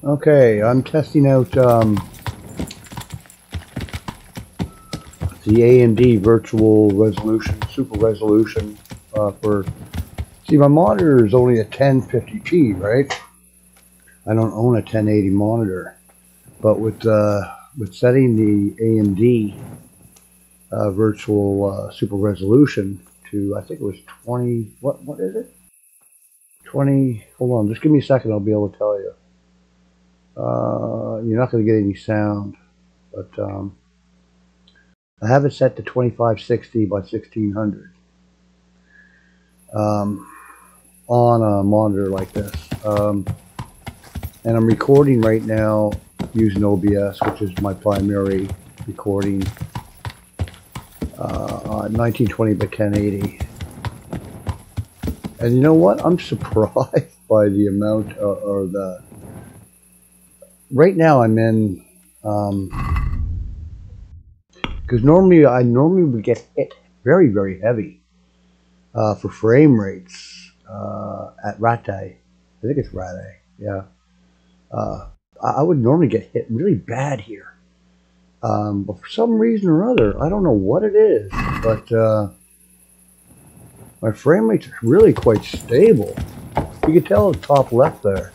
Okay, I'm testing out the AMD virtual resolution, super resolution for. See, my monitor is only a 1050p, right? I don't own a 1080 monitor, but with setting the AMD virtual super resolution to, I think it was 20. What is it? 20. Hold on, just give me a second. I'll be able to tell you. You're not going to get any sound, but I have it set to 2560 by 1600 on a monitor like this. And I'm recording right now using OBS, which is my primary recording, 1920 by 1080. And you know what? I'm surprised by the amount or the. Right now I'm in, because I normally would get hit very, very heavy for frame rates at Rate. I think it's Rate, yeah. I would normally get hit really bad here. But for some reason or other, I don't know what it is, but my frame rates are really quite stable. You can tell at the top left there.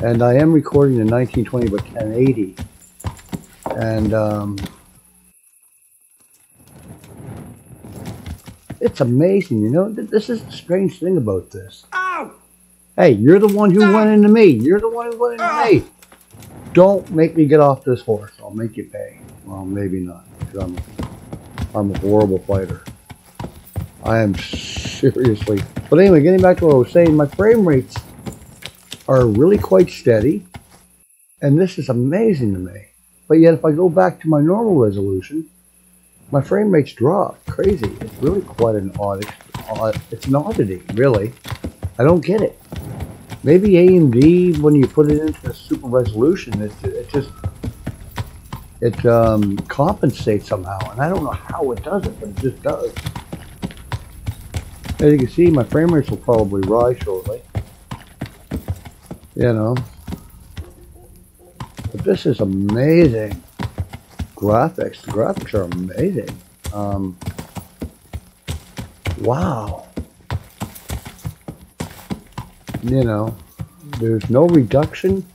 And I am recording in 1920 by 1080. And it's amazing, you know. This is the strange thing about this. Ow! Hey, you're the one who went into me. You're the one who went into me. Don't make me get off this horse. I'll make you pay. Well, maybe not. Because I'm a horrible fighter. I am seriously. But anyway, getting back to what I was saying, my frame rates are really quite steady, and this is amazing to me. But yet, if I go back to my normal resolution, my frame rates drop. Crazy. It's really quite an odd. It's an oddity, really. I don't get it. Maybe AMD, when you put it into a super resolution, it compensates somehow, and I don't know how it does it, but it just does. As you can see, my frame rates will probably rise shortly. You know, but this is amazing graphics. The graphics are amazing. Wow. You know, there's no reduction.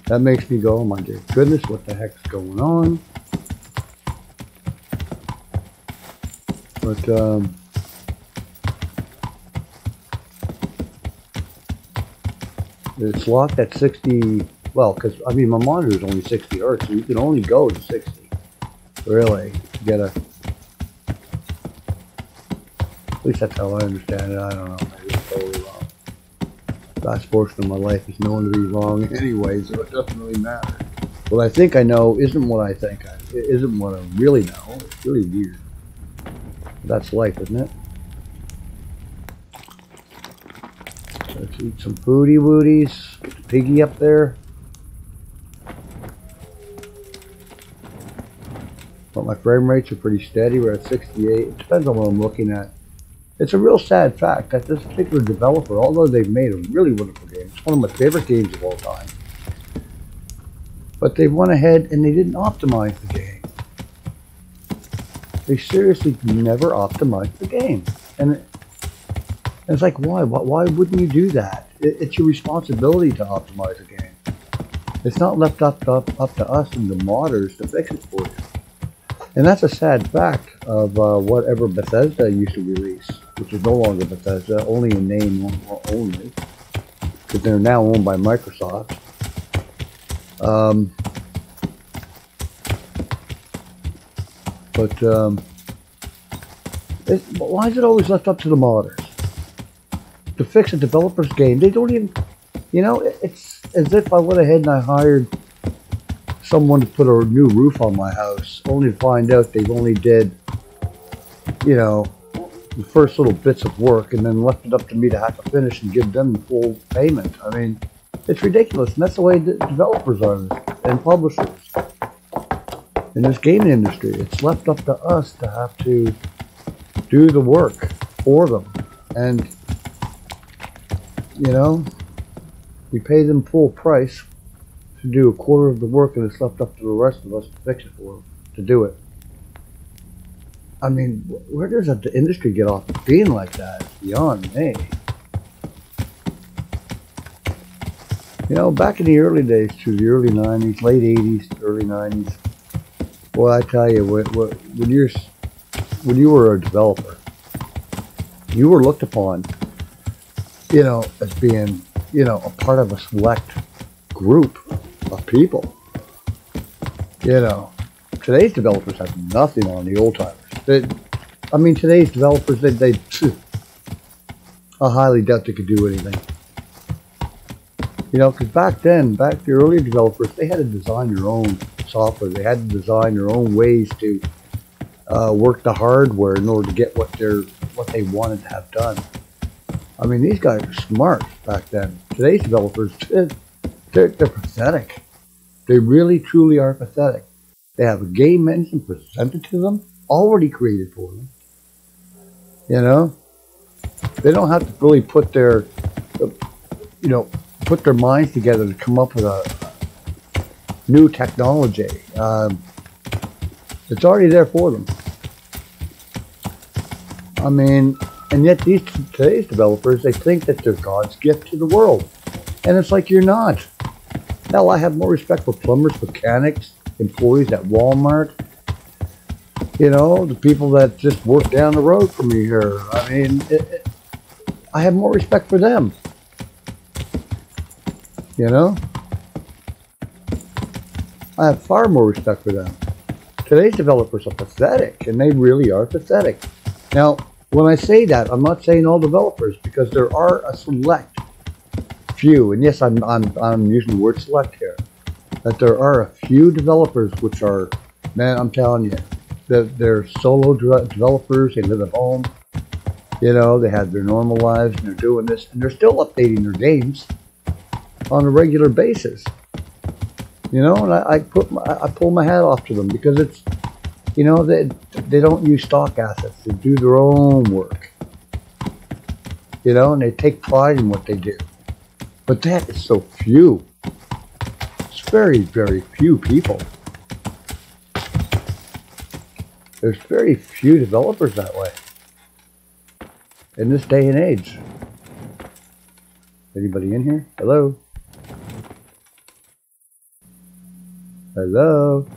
That makes me go, oh my dear goodness, what the heck's going on? But it's locked at 60, well, because, I mean, my monitor is only 60 hertz, so you can only go to 60, really, to get a, at least that's how I understand it. I don't know, maybe it's totally wrong. Last portion of my life is known to be wrong anyway, so it doesn't really matter. What I think I know isn't what I think isn't what I really know. It's really weird. That's life, isn't it? Let's eat some foodie woodies. Get the piggy up there. But my frame rates are pretty steady. We're at 68. It depends on what I'm looking at. It's a real sad fact that this particular developer, although they've made a really wonderful game, it's one of my favorite games of all time, but they went ahead and they didn't optimize the game. They seriously never optimized the game. And it's like, why? Why wouldn't you do that? It's your responsibility to optimize a game. It's not left up to us and the modders to fix it for you. And that's a sad fact of whatever Bethesda used to release, which is no longer Bethesda, only in name only, because they're now owned by Microsoft. Why is it always left up to the modders to fix a developer's game? They don't even, you know, it's as if I went ahead and I hired someone to put a new roof on my house, only to find out they only did, you know, the first little bits of work and then left it up to me to have to finish and give them the full payment. I mean, it's ridiculous, and that's the way developers are and publishers. In this gaming industry, it's left up to us to have to do the work for them. And, you know, We pay them full price to do a quarter of the work, and it's left up to the rest of us to fix it for them, to do it. I mean, where does the industry get off being like that? It's beyond me. You know, back in the early days, to the early 90s, late 80s, early 90s, well, I tell you, when you were a developer, you were looked upon, you know, as being, you know, a part of a select group of people. You know, today's developers have nothing on the old timers. I mean, today's developers, I highly doubt they could do anything. You know, because back then, the earlier developers, they had to design their own software. They had to design their own ways to work the hardware in order to get what they wanted to have done. I mean, these guys are smart back then. Today's developers, they're pathetic. They really, truly are pathetic. They have a game engine presented to them, already created for them. You know, they don't have to really put their minds together to come up with a new technology. It's already there for them. I mean, and yet today's developers, they think that they're God's gift to the world. And it's like, you're not. Hell, I have more respect for plumbers, mechanics, employees at Walmart. You know, the people that just work down the road from me here. I mean, I have more respect for them. You know? I have far more respect for them. Today's developers are pathetic, and they really are pathetic. Now, when I say that, I'm not saying all developers, because there are a select few, and yes, I'm using the word select here, that there are a few developers which are, man, I'm telling you, they're solo developers. They live at home. You know, they have their normal lives, and they're doing this, and they're still updating their games on a regular basis. You know, and I pull my hat off to them, because it's, you know, they don't use stock assets. They do their own work. You know, and they take pride in what they do. But that is so few. It's very, very few people. There's very few developers that way in this day and age. Anybody in here? Hello? Hello?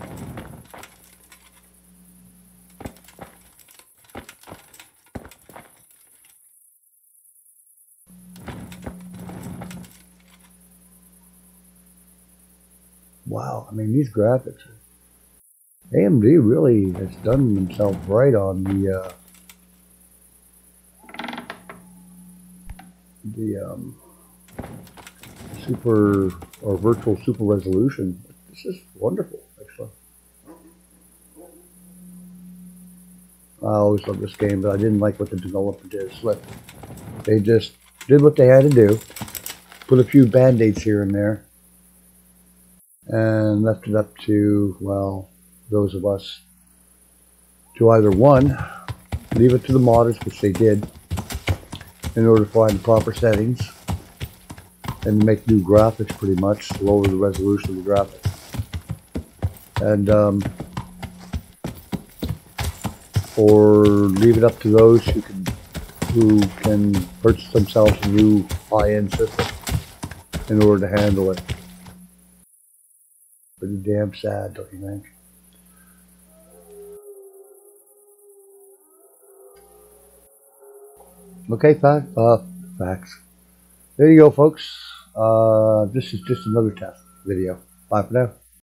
Wow, I mean, these graphics, AMD really has done themselves right on the super or virtual super resolution. This is wonderful, actually. I always loved this game, but I didn't like what the developer did. They just did what they had to do, put a few band-aids here and there, and left it up to, well, those of us to either, one, leave it to the modders, which they did, in order to find the proper settings and make new graphics, pretty much, lower the resolution of the graphics. And, or leave it up to those who can purchase themselves a new high-end system in order to handle it. Pretty damn sad, don't you think? Okay, facts. There you go, folks. This is just another test video. Bye for now.